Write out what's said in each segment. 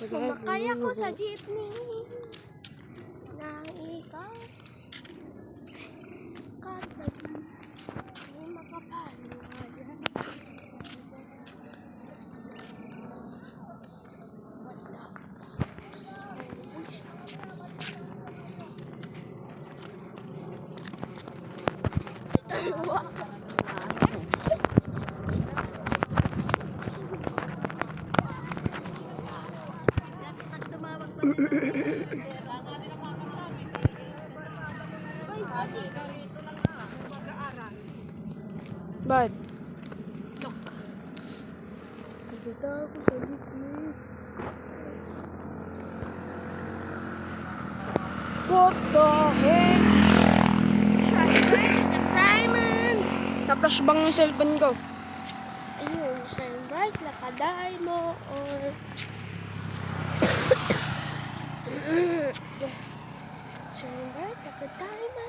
Sumakay ako sa jeepney. Nang ikaw. Katabi. Ay makapaniwala. What the fuck? Wow. Ba't? Kasita ako sa jeepney. What the heck? Simon! Na-flashbang yung cellphone ko. Ayun, shine bright, lakaday mo, or... shine bright, lakaday mo.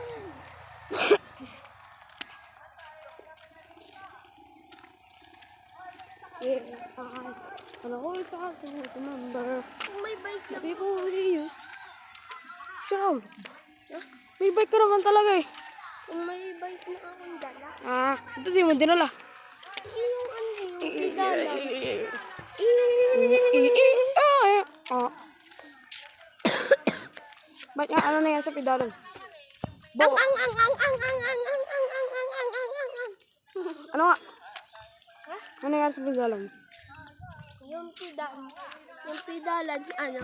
Ano ko sa ating remember? Kung may bike na... People we used. Sure. May bike ka naman talaga eh. Kung may bike na akong dala. Ito di mo dinala. Yung ano yung bigala. Ba't nga ano na yan sa pedalan? Ano nga? Ano nga sa pedalan? Yung pedalan, ano,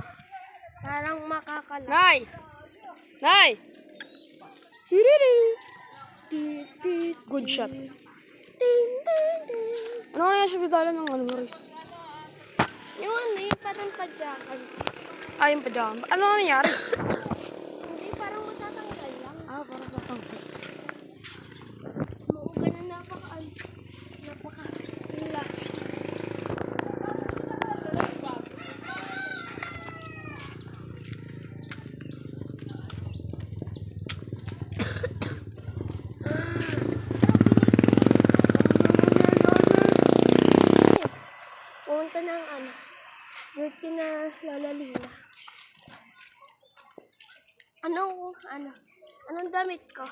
parang makakala. Nay! Nay! Hiriri! Good shot. Ano nga yan sa pedalan ng ano, Maris? Yung ano, yung parang padyakan. Yung pajama. Ano nga nangyari? Hindi, parang matatanggal lang. Parang tatangkot. Muuga na napaka-hila. Pumunta ng ano, birthday na Lola Lina. Anong damit ko?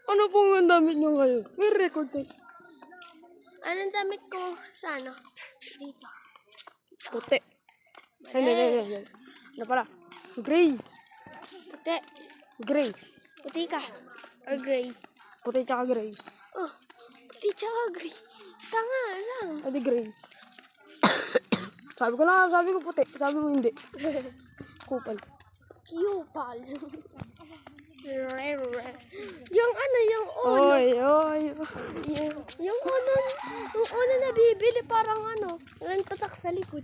Ano pong ang damit nyo ngayon? May record tape. Anong damit ko sa ano? Dito. Puti. Hindi. Ano pala? Gray. Puti. Gray. Puti ka. Or gray. Puti tsaka gray. Oh, puti tsaka gray. Isa nga lang. Adi gray. Sabi ko puti. Sabi mo hindi. Kupal. Kupal. Yung ano, yung uno. Oy. Yung uno na bibili parang ano, yung tatak sa likod.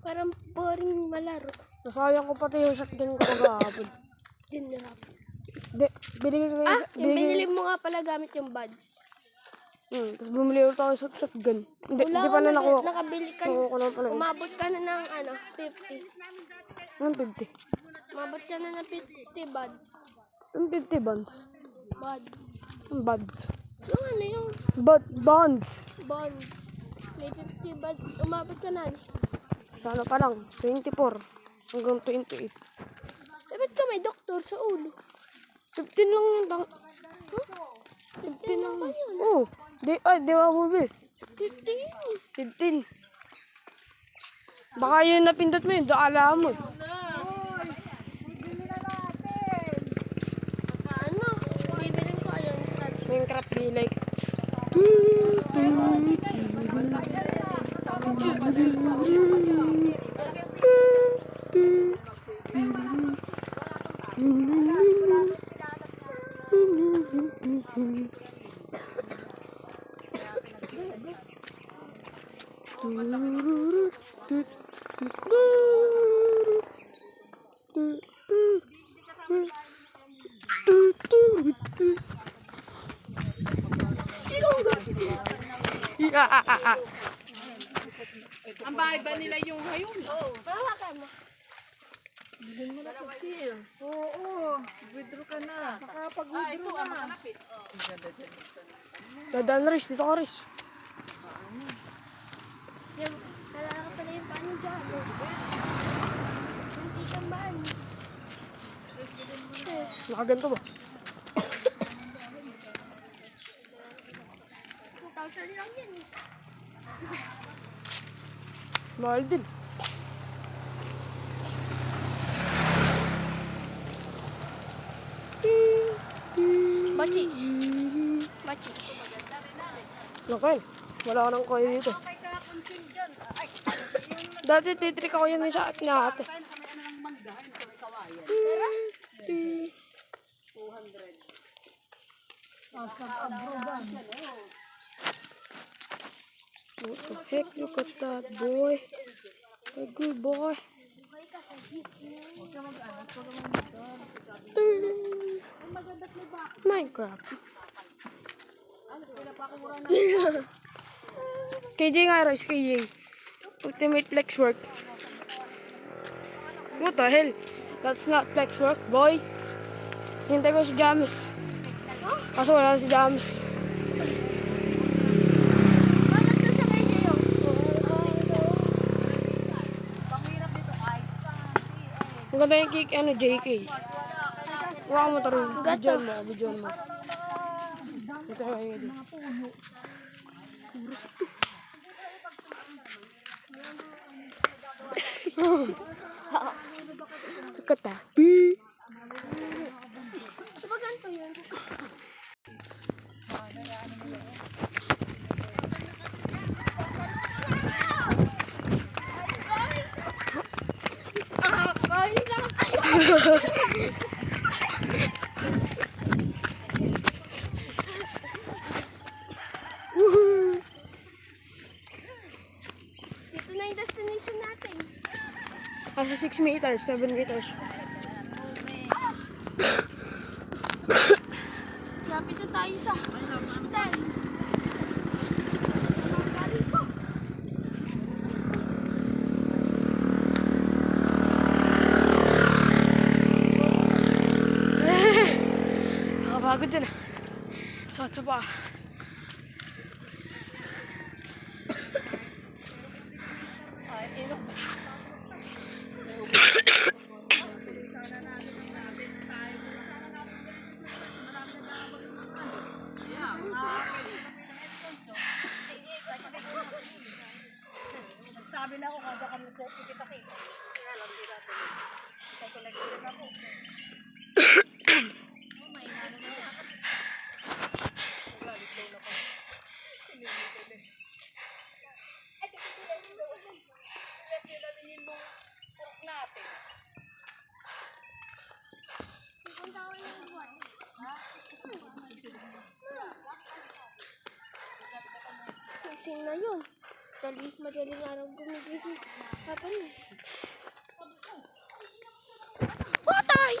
Parang boring malaro. Nasayang ko pati yung shotgun ko kagahapon. Dinrap. Binigay ko kayo Yung binili mo nga pala gamit yung buds. Tapos bumili ulit ako sa shotgun. Hindi pa na nakuha. Nakabili ka Nakuha ko lang pala. umabot ka na ng ano, 50. Ang 50. Umabot ka na ng 50 buds. Ang 50 bonds. Bud. Ang buds. Yung ano yung Bonds. bond. May 50 buds. Umabot ka na. Sana pa lang. 24. Hanggang 28. Ba't ka may doktor sa ulo? 15 lang yung tang... Huh? 15 lang ba yun? Oo. Di ba bubi? 50. 15. Baka yun napindot mo yun. Alam mo. Ano? Bibiling ko ayun. Minecraft be like... Ang bahay ba nila yung ngayon? Hawakan mo. Bigyan mo na pag-seal. Oo, withdraw ka na. Nakapag-withdraw na. Makalapit. Dadaan Riz. Dito ka Riz. Yung, nalala ka pala yung paano dyan. Nakaganto ba? 2,000 lang yan eh. Mahal din. Bachi. Bachi. Lakay. Wala ka nang kaya dito. Dati titrik ako yan sa akin na ate. What the heck? Look at that boy. A good boy. Minecraft. KJ nga Royce, KJ. Ultimate flex work. What the hell? That's not flex work, boy. Hintay ko si Jamis. Kaso wala si Jamis. Bakit ka sa kay Jayo? Ang ganda yung kick, JK. Wala mo tarin. Bidyon mo. Ito yung ID. Look at that. Diba ganito yun? Dito na yung destination natin. Nasa 6 meters, 7 meters. Lapit na tayo sa hotel. Nakapagod dyan ah. Sa pa. Sabi na ako kada kami sa kita-kita. Kaya lang di natin. Sa collection na po. Isin na yun. Madaling araw gumigising. Papa niya. Patay!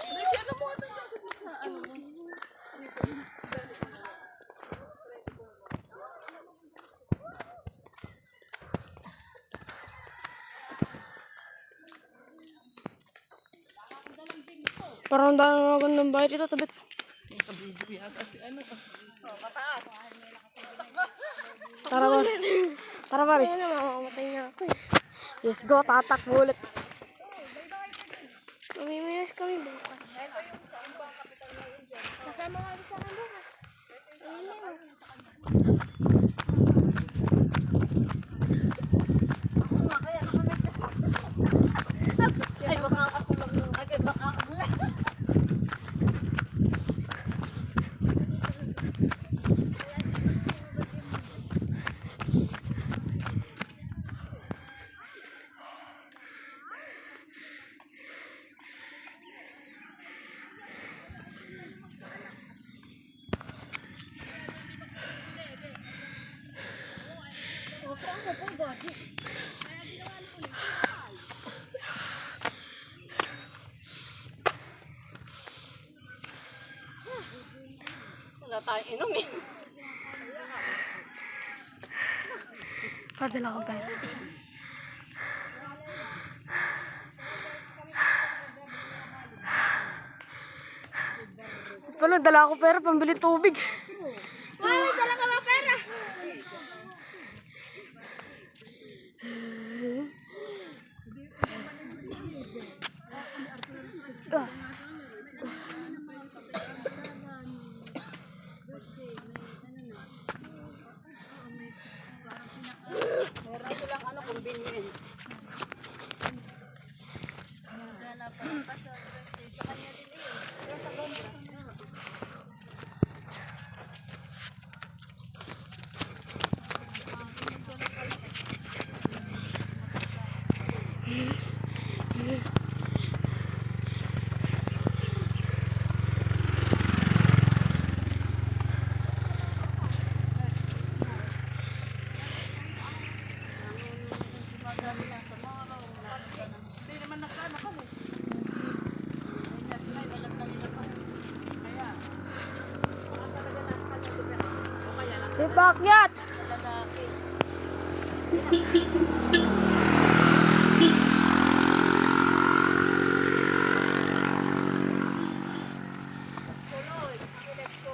Parang daan na ng bahay dito, tabit. Tara Paris. Tara Paris. Ayun na, mamamatay na ako eh. Yes, go. Tatakbo ulit. Mamiminas kami bukas. Kasama ka rin sa akin bukas. Mamiminas. Ay, baka ako lang. Ay, baka ako lang. Wala tayong inumin. Padala ko pera. Tapos pala, dala ako pera pambili tubig. May dala ka ba pera? Si Pakyat!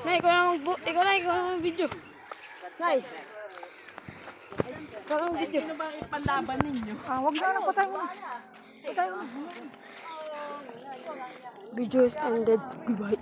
Nay, ikaw na video. Nay. Ikaw ang video. Sino ba ang ipanlaban ninyo? Wag na, patay mo na. Patay mo na. Video is ended. Goodbye.